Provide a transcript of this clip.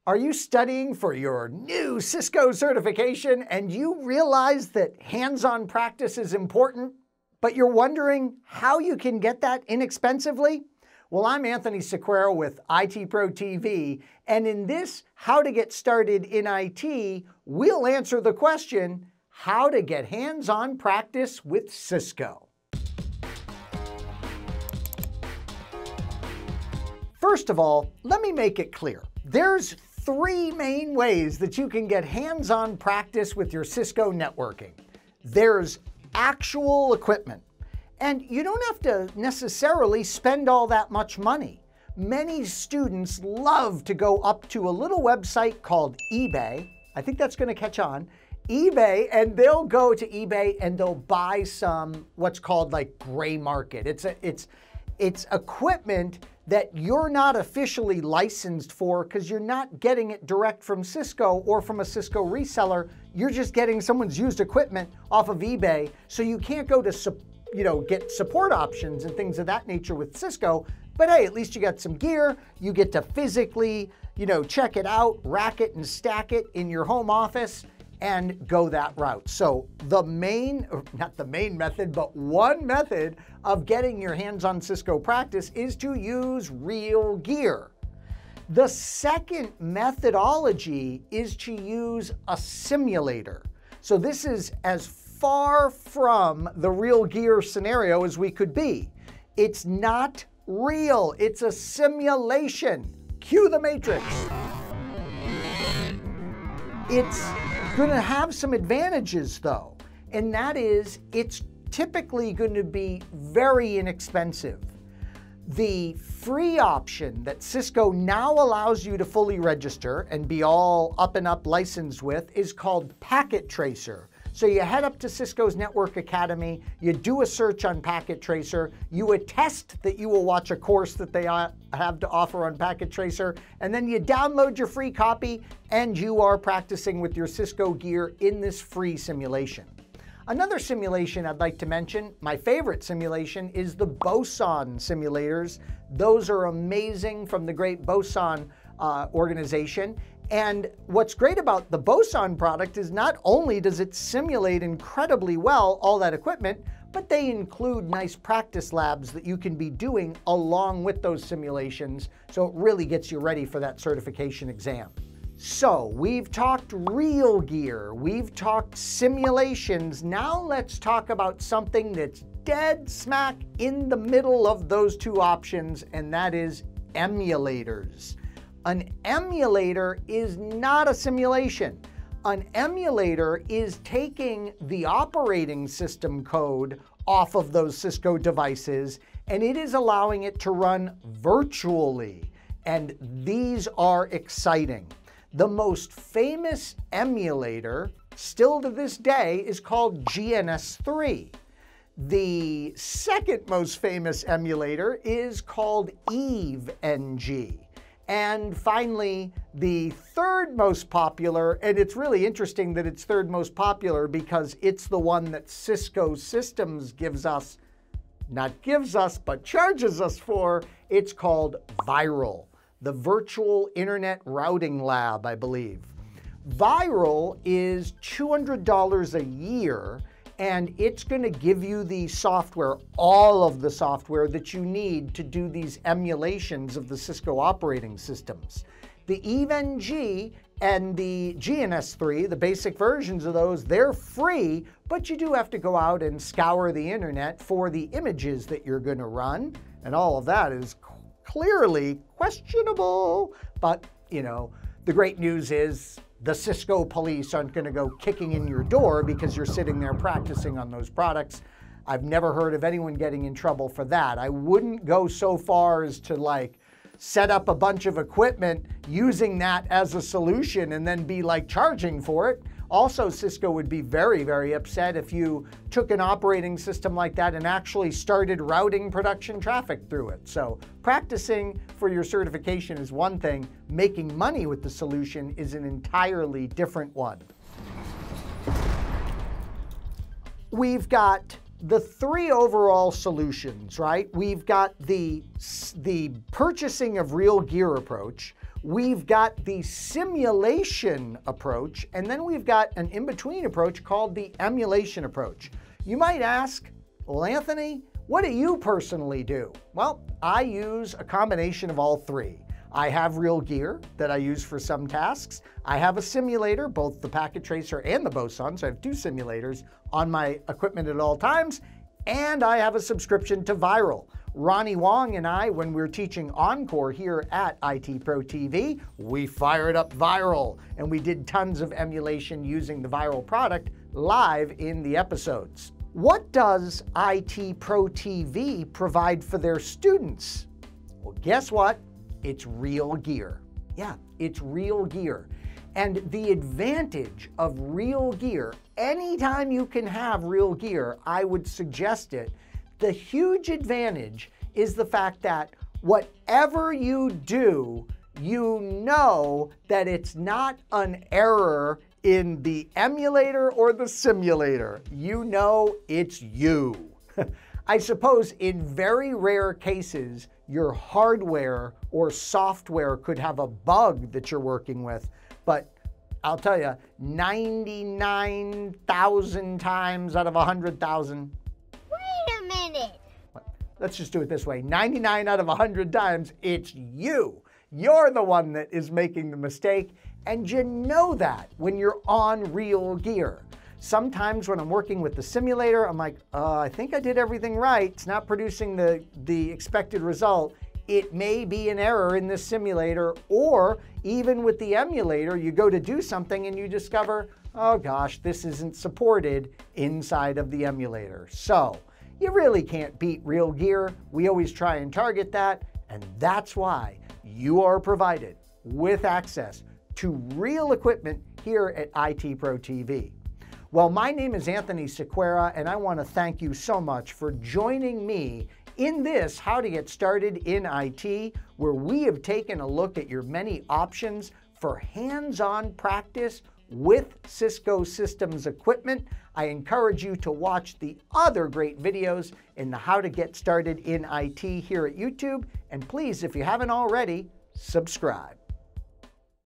Are you studying for your new Cisco certification and you realize that hands-on practice is important, but you're wondering how you can get that inexpensively? Well, I'm Anthony Sequeira with ITProTV, and in this How to Get Started in IT, we'll answer the question, how to get hands-on practice with Cisco. First of all, let me make it clear. There's three main ways that you can get hands-on practice with your Cisco networking. There's actual equipment, and you don't have to necessarily spend all that much money. Many students love to go up to a little website called eBay. I think that's going to catch on. eBay, and they'll go to eBay and they'll buy some what's called like gray market. It's equipment that you're not officially licensed for because you're not getting it direct from Cisco or from a Cisco reseller. You're just getting someone's used equipment off of eBay, so you can't go to get support options and things of that nature with Cisco. But hey, at least you got some gear. You get to physically, check it out, rack it and stack it in your home office and go that route. So not the main method, but one method of getting your hands on Cisco practice is to use real gear. The second methodology is to use a simulator. So this is as far from the real gear scenario as we could be. It's not real, it's a simulation. Cue the Matrix. It's going to have some advantages though, and that is it's typically going to be very inexpensive. The free option that Cisco now allows you to fully register and be all up and up licensed with is called Packet Tracer. So you head up to Cisco's Network Academy, you do a search on Packet Tracer, you attest that you will watch a course that they have to offer on Packet Tracer, and then you download your free copy and you are practicing with your Cisco gear in this free simulation. Another simulation I'd like to mention, my favorite simulation, is the Boson simulators. Those are amazing from the great Boson organization. And what's great about the Boson product is not only does it simulate incredibly well all that equipment, but they include nice practice labs that you can be doing along with those simulations, so it really gets you ready for that certification exam. So we've talked real gear, we've talked simulations, now let's talk about something that's dead smack in the middle of those two options, and that is emulators. An emulator is not a simulation. An emulator is taking the operating system code off of those Cisco devices, and it is allowing it to run virtually. And these are exciting. The most famous emulator, still to this day, is called GNS3. The second most famous emulator is called EVE-NG. And finally, the third most popular, and it's really interesting that it's third most popular because it's the one that Cisco Systems but charges us for. It's called Viral, the Virtual Internet Routing Lab, I believe. Viral is $200 a year, and it's going to give you the software, all of the software that you need to do these emulations of the Cisco operating systems. The EVE-NG and the GNS3, the basic versions of those, they're free, but you do have to go out and scour the internet for the images that you're going to run, and all of that is clearly questionable. But, the great news is the Cisco police aren't going to go kicking in your door because you're sitting there practicing on those products. I've never heard of anyone getting in trouble for that. I wouldn't go so far as to set up a bunch of equipment using that as a solution and then be charging for it. Also, Cisco would be very, very upset if you took an operating system like that and actually started routing production traffic through it. So practicing for your certification is one thing. Making money with the solution is an entirely different one. We've got the three overall solutions, right? We've got the purchasing of real gear approach. We've got the simulation approach, and then we've got an in-between approach called the emulation approach. You might ask, well, Anthony, what do you personally do? Well, I use a combination of all three. I have real gear that I use for some tasks. I have a simulator, both the packet tracer and the boson, so I have two simulators on my equipment at all times, and I have a subscription to Viral. Ronnie Wong and I, when we're teaching Encore here at ITProTV, we fired up Viral, and we did tons of emulation using the Viral product live in the episodes. What does ITProTV provide for their students? Well, guess what? It's real gear. Yeah, it's real gear. And the advantage of real gear, anytime you can have real gear, I would suggest it. The huge advantage is the fact that whatever you do, you know that it's not an error in the emulator or the simulator. You know it's you. I suppose in very rare cases, your hardware or software could have a bug that you're working with, but I'll tell you, 99,000 times out of 100,000. Wait a minute. Let's just do it this way. 99 out of 100 times, it's you. You're the one that is making the mistake, and you know that when you're on real gear. Sometimes when I'm working with the simulator, I'm like, I think I did everything right. It's not producing the expected result. It may be an error in this simulator, or even with the emulator, you go to do something and you discover, oh gosh, this isn't supported inside of the emulator. So you really can't beat real gear. We always try and target that, and that's why you are provided with access to real equipment here at ITProTV. Well, my name is Anthony Sequeira, and I want to thank you so much for joining me in this How to Get Started in IT, where we have taken a look at your many options for hands-on practice with Cisco Systems equipment. I encourage you to watch the other great videos in the How to Get Started in IT here at YouTube, and please, if you haven't already, subscribe.